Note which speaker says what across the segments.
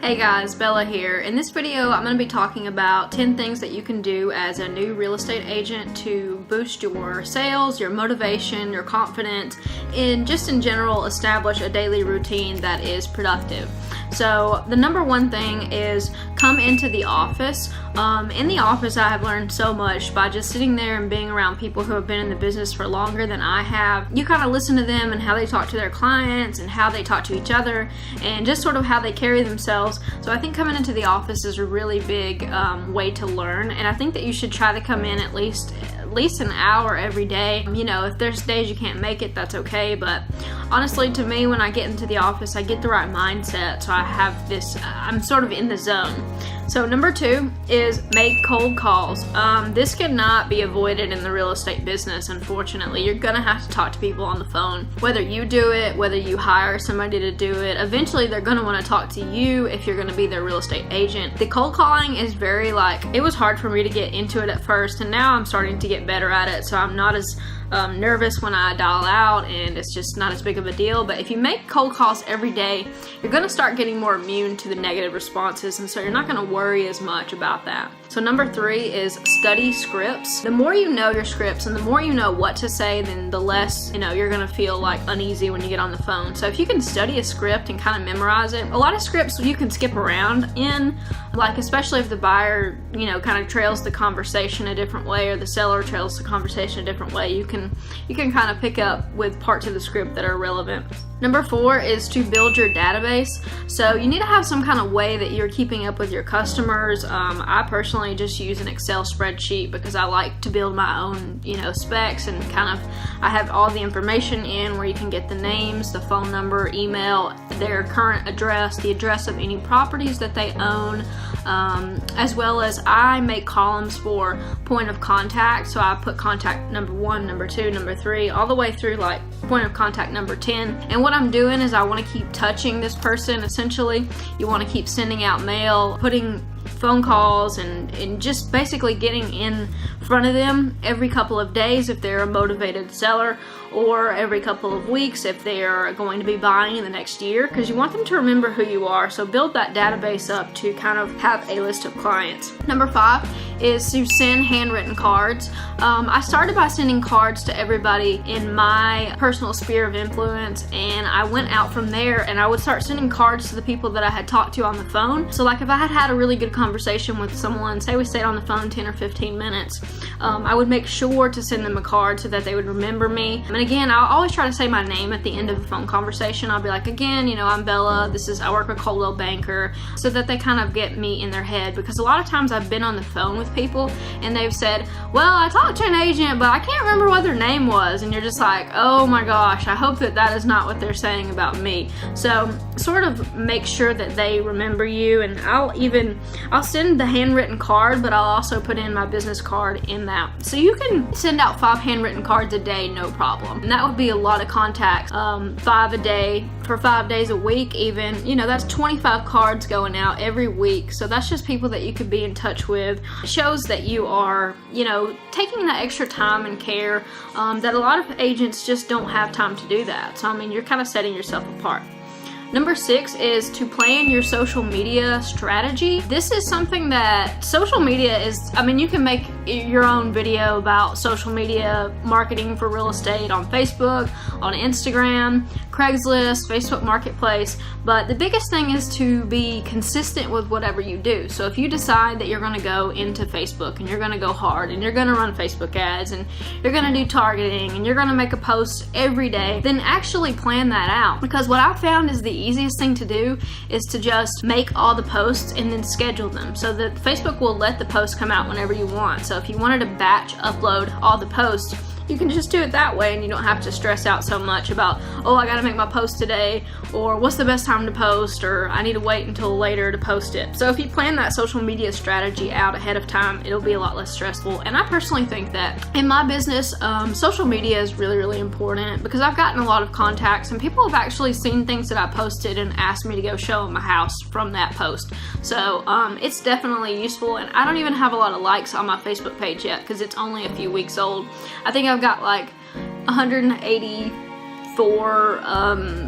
Speaker 1: Hey guys, Bella here. In this video, I'm going to be talking about 10 things that you can do as a new real estate agent to boost your sales, your motivation, your confidence, and just in general establish a daily routine that is productive. So the number one thing is come into the office. In the office, I have learned so much by just sitting there and being around people who have been in the business for longer than I have. You kind of listen to them and how they talk to their clients and how they talk to each other and just sort of how they carry themselves. So I think coming into the office is a really big way to learn, and I think that you should try to come in at least an hour every day. You know, if there's days you can't make it, that's okay, but honestly, to me, when I get into the office, I get the right mindset, so I have this, I'm sort of in the zone. So number two is make cold calls. This cannot be avoided in the real estate business, unfortunately. You're gonna have to talk to people on the phone. Whether you do it, whether you hire somebody to do it, eventually they're gonna wanna talk to you if you're gonna be their real estate agent. The cold calling is very it was hard for me to get into it at first, and now I'm starting to get better at it, so I'm not as nervous when I dial out, and it's just not as big of a deal. But if you make cold calls every day, you're gonna start getting more immune to the negative responses, and so you're not gonna worry as much about that. So number three is study scripts. The more you know your scripts and the more you know what to say, then the less, you're gonna feel uneasy when you get on the phone. So if you can study a script and kind of memorize it, a lot of scripts you can skip around in, especially if the buyer, kind of trails the conversation a different way, or the seller trails the conversation a different way. You can kind of pick up with parts of the script that are relevant. Number four is to build your database. So you need to have some kind of way that you're keeping up with your customers. I personally just use an Excel spreadsheet because I like to build my own, specs, and I have all the information in where you can get the names, the phone number, email, their current address, the address of any properties that they own, as well as I make columns for point of contact. So I put contact number 1, number 2, number 3, all the way through point of contact number 10. And what I'm doing is I want to keep touching this person. Essentially, you want to keep sending out mail, putting phone calls, and just basically getting in front of them every couple of days if they're a motivated seller, or every couple of weeks if they are going to be buying in the next year, because you want them to remember who you are. So build that database up to kind of have a list of clients. Number 5 is to send handwritten cards. I started by sending cards to everybody in my personal sphere of influence, and I went out from there and I would start sending cards to the people that I had talked to on the phone. So if I had had a really good conversation with someone, say we stayed on the phone 10 or 15 minutes, I would make sure to send them a card so that they would remember me. And again, I'll always try to say my name at the end of the phone conversation. I'll be like, again, I'm Bella, I work with Coldwell Banker, so that they kind of get me in their head, because a lot of times I've been on the phone with people and they've said, well, I talked to an agent, but I can't remember what their name was, and you're just like, oh my gosh, I hope that is not what they're saying about me. So sort of make sure that they remember you, and I'll send the handwritten card, but I'll also put in my business card in that. So you can send out 5 handwritten cards a day, no problem. And that would be a lot of contacts, 5 a day for 5 days a week even. That's 25 cards going out every week. So that's just people that you could be in touch with. It shows that you are, taking that extra time and care, that a lot of agents just don't have time to do that. So you're kind of setting yourself apart. Number 6 is to plan your social media strategy. This is something that social media is, you can make your own video about social media marketing for real estate on Facebook, on Instagram, Craigslist, Facebook Marketplace, but the biggest thing is to be consistent with whatever you do. So if you decide that you're gonna go into Facebook and you're gonna go hard and you're gonna run Facebook ads and you're gonna do targeting and you're gonna make a post every day, then actually plan that out. Because what I've found is the easiest thing to do is to just make all the posts and then schedule them, so that Facebook will let the posts come out whenever you want. So if you wanted to batch upload all the posts, you can just do it that way, and you don't have to stress out so much about, oh, I gotta make my post today, or what's the best time to post, or I need to wait until later to post it. So if you plan that social media strategy out ahead of time, it'll be a lot less stressful. And I personally think that in my business, social media is really, really important, because I've gotten a lot of contacts and people have actually seen things that I posted and asked me to go show them my house from that post. So it's definitely useful, and I don't even have a lot of likes on my Facebook page yet because it's only a few weeks old. I think I've got 180 for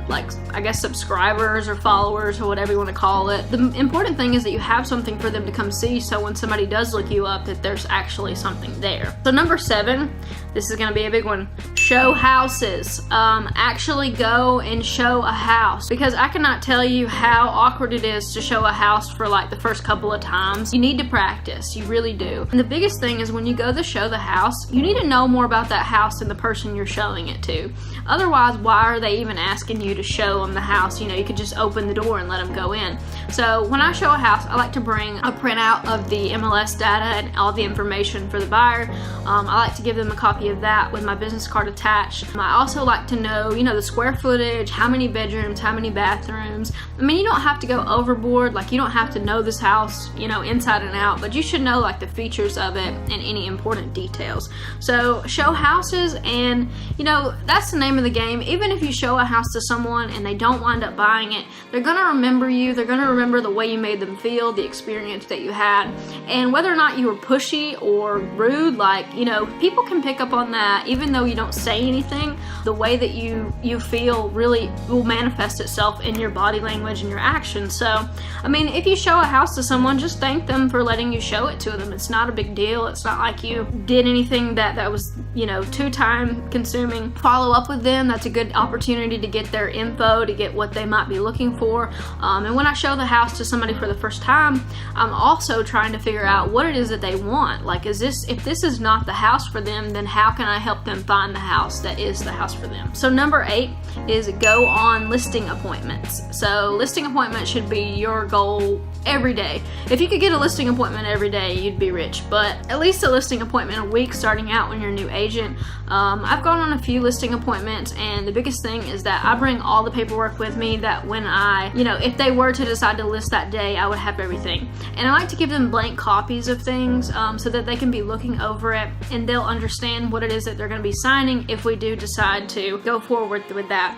Speaker 1: like, I guess, subscribers or followers or whatever you want to call it. The important thing is that you have something for them to come see, so when somebody does look you up, that there's actually something there. So number 7, this is going to be a big one. Show houses. Actually go and show a house, because I cannot tell you how awkward it is to show a house for like the first couple of times. You need to practice, you really do. And the biggest thing is when you go to show the house, you need to know more about that house than the person you're showing it to. Otherwise, why are they even asking you to show them the house? You know, you could just open the door and let them go in. So when I show a house, I like to bring a printout of the MLS data and all the information for the buyer. I like to give them a copy of that with my business card attached. I also like to know, you know, the square footage, how many bedrooms, how many bathrooms. I mean, you don't have to go overboard, like you don't have to know this house, you know, inside and out, but you should know like the features of it and any important details. So show houses, and you know, that's the name of the game. Even if you show a house to someone and they don't wind up buying it, they're gonna remember you, they're gonna remember the way you made them feel, the experience that you had, and whether or not you were pushy or rude, like, you know, people can pick up on that. Even though you don't say anything, the way that you feel really will manifest itself in your body language and your actions. So, I mean, if you show a house to someone, just thank them for letting you show it to them. It's not a big deal. It's not like you did anything that was, you know, too time consuming. Follow up with them. That's a good opportunity to get their info, to get what they might be looking for. And when I show the house to somebody for the first time, I'm also trying to figure out what it is that they want. Like, if this is not the house for them, then how can I help them find the house that is the house for them? So number 8 is go on listing appointments. So listing appointments should be your goal every day. If you could get a listing appointment every day, you'd be rich, but at least a listing appointment a week starting out when you're a new agent. I've gone on a few listing appointments, and the biggest thing is that I bring all the paperwork with me, that when I, you know, if they were to decide to list that day, I would have everything. And I like to give them blank copies of things so that they can be looking over it and they'll understand what it is that they're going to be signing if we do decide to go forward with that.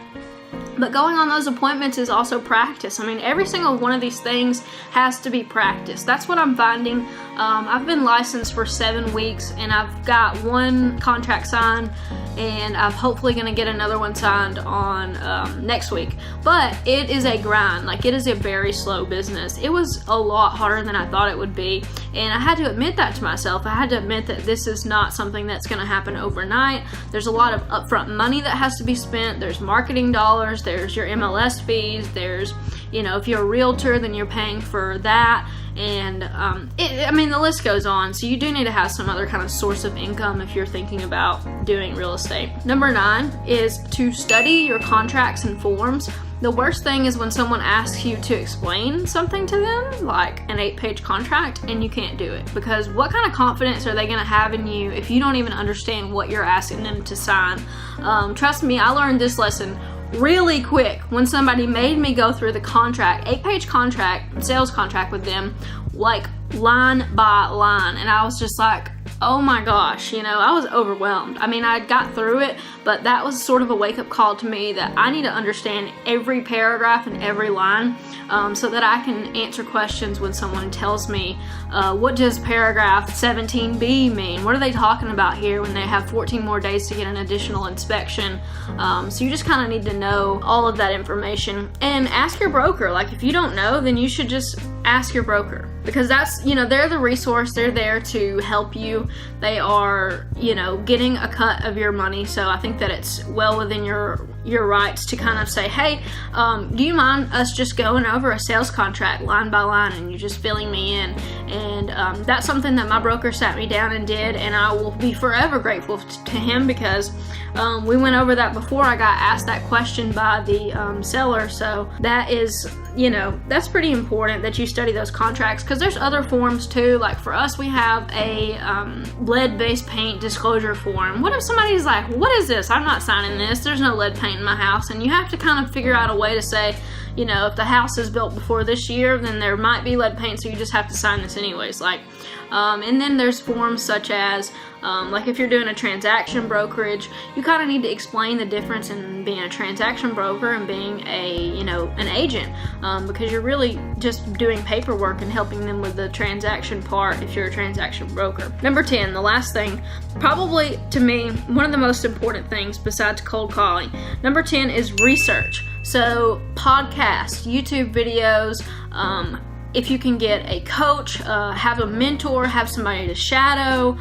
Speaker 1: But going on those appointments is also practice. I mean, every single one of these things has to be practiced. That's what I'm finding. I've been licensed for 7 weeks, and I've got 1 contract signed, and I'm hopefully going to get another one signed on next week. But it is a grind. Like, it is a very slow business. It was a lot harder than I thought it would be, and I had to admit that to myself. I had to admit that this is not something that's going to happen overnight. There's a lot of upfront money that has to be spent. There's marketing dollars. There's your MLS fees. There's, you know, if you're a realtor, then you're paying for that. And I mean, the list goes on. So you do need to have some other kind of source of income if you're thinking about doing real estate. Number 9 is to study your contracts and forms. The worst thing is when someone asks you to explain something to them, like an 8-page contract, and you can't do it. Because what kind of confidence are they going to have in you if you don't even understand what you're asking them to sign? Trust me, I learned this lesson really quick when somebody made me go through the contract, 8-page contract, sales contract with them, like line by line, and I was just like, oh my gosh, you know, I was overwhelmed. I mean, I got through it, but that was sort of a wake-up call to me that I need to understand every paragraph and every line so that I can answer questions when someone tells me, what does paragraph 17B mean? What are they talking about here when they have 14 more days to get an additional inspection? So you just kind of need to know all of that information, and ask your broker. Like, if you don't know, then you should just ask your broker, because that's, you know, they're the resource. They're there to help you. They are, you know, getting a cut of your money. So I think that it's well within your rights to kind of say, hey, do you mind us just going over a sales contract line by line and you just filling me in? And that's something that my broker sat me down and did, and I will be forever grateful to him, because we went over that before I got asked that question by the seller. So that is, you know, that's pretty important that you study those contracts, because there's other forms too. Like for us, we have a lead-based paint disclosure form. What if somebody's like, what is this? I'm not signing this. There's no lead paint in my house. And you have to kind of figure out a way to say, you know, if the house is built before this year, then there might be lead paint, so you just have to sign this anyways. Like, and then there's forms such as, like if you're doing a transaction brokerage, you kind of need to explain the difference in being a transaction broker and being a, you know, an agent, because you're really just doing paperwork and helping them with the transaction part if you're a transaction broker. Number 10, the last thing, probably to me, one of the most important things besides cold calling. Number 10 is research. So podcasts, YouTube videos, if you can get a coach, have a mentor, have somebody to shadow,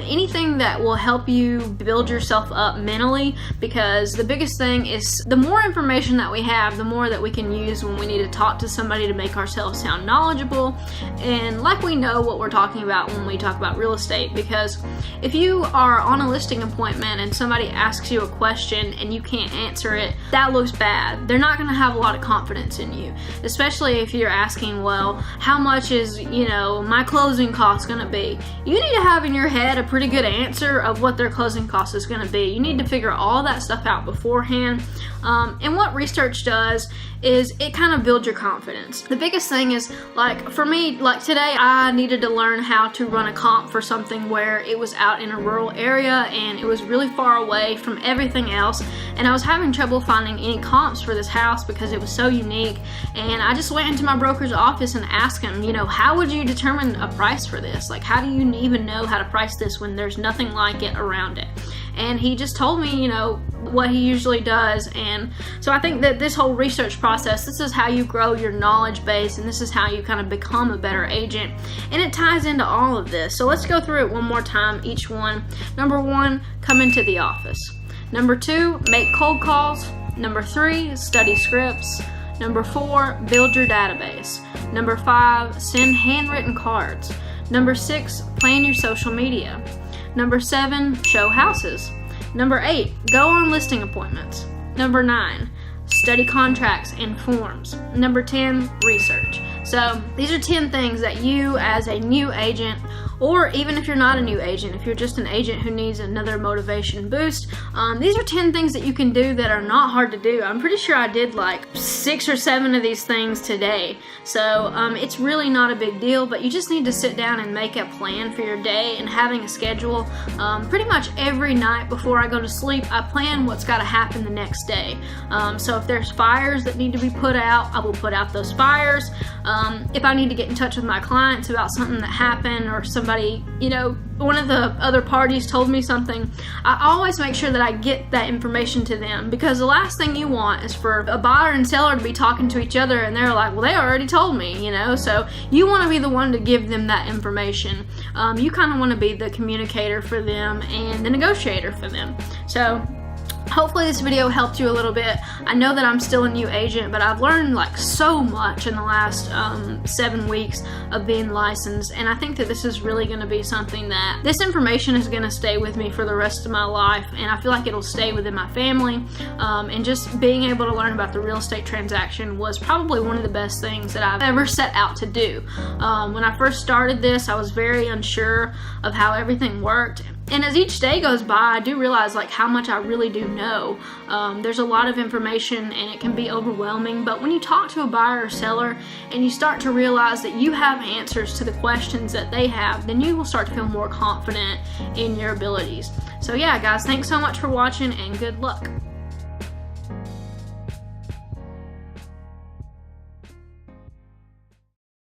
Speaker 1: anything that will help you build yourself up mentally, because the biggest thing is the more information that we have, the more that we can use when we need to talk to somebody to make ourselves sound knowledgeable and like we know what we're talking about when we talk about real estate. Because if you are on a listing appointment and somebody asks you a question and you can't answer it, that looks bad. They're not going to have a lot of confidence in you, especially if you're asking, well, how much is, you know, my closing cost going to be? You need to have in your head a pretty good answer of what their closing cost is going to be. You need to figure all that stuff out beforehand. And what research does is it kind of builds your confidence. The biggest thing is, like for me, like today, I needed to learn how to run a comp for something where it was out in a rural area and it was really far away from everything else. And I was having trouble finding any comps for this house because it was so unique. And I just went into my broker's office and asked him, you know, how would you determine a price for this? Like, how do you even know how to price this when there's nothing like it around it? And he just told me, you know, what he usually does. And so I think that this whole research process, this is how you grow your knowledge base, and this is how you kind of become a better agent. And it ties into all of this. So let's go through it one more time, each one. Number 1, come into the office. Number 2, make cold calls. Number 3, study scripts. Number 4, build your database. Number 5, send handwritten cards. Number 6, plan your social media. Number 7, show houses. Number 8, go on listing appointments. Number 9, study contracts and forms. Number 10, research. So these are 10 things that you as a new agent, or even if you're not a new agent, if you're just an agent who needs another motivation boost, these are 10 things that you can do that are not hard to do. I'm pretty sure I did like 6 or 7 of these things today. So it's really not a big deal, but you just need to sit down and make a plan for your day and having a schedule. Pretty much every night before I go to sleep, I plan what's got to happen the next day. So if there's fires that need to be put out, I will put out those fires. If I need to get in touch with my clients about something that happened, or somebody, you know, one of the other parties told me something, I always make sure that I get that information to them, because the last thing you want is for a buyer and seller to be talking to each other and they're like, well, they already told me, you know. So you want to be the one to give them that information. You kind of want to be the communicator for them and the negotiator for them. So hopefully this video helped you a little bit. I know that I'm still a new agent, but I've learned like so much in the last 7 weeks of being licensed, and I think that this is really going to be something that this information is going to stay with me for the rest of my life, and I feel like it'll stay within my family. And just being able to learn about the real estate transaction was probably one of the best things that I've ever set out to do. When I first started this, I was very unsure of how everything worked. And as each day goes by, I do realize like how much I really do know. There's a lot of information and it can be overwhelming, but when you talk to a buyer or seller and you start to realize that you have answers to the questions that they have, then you will start to feel more confident in your abilities. So yeah, guys, thanks so much for watching and good luck.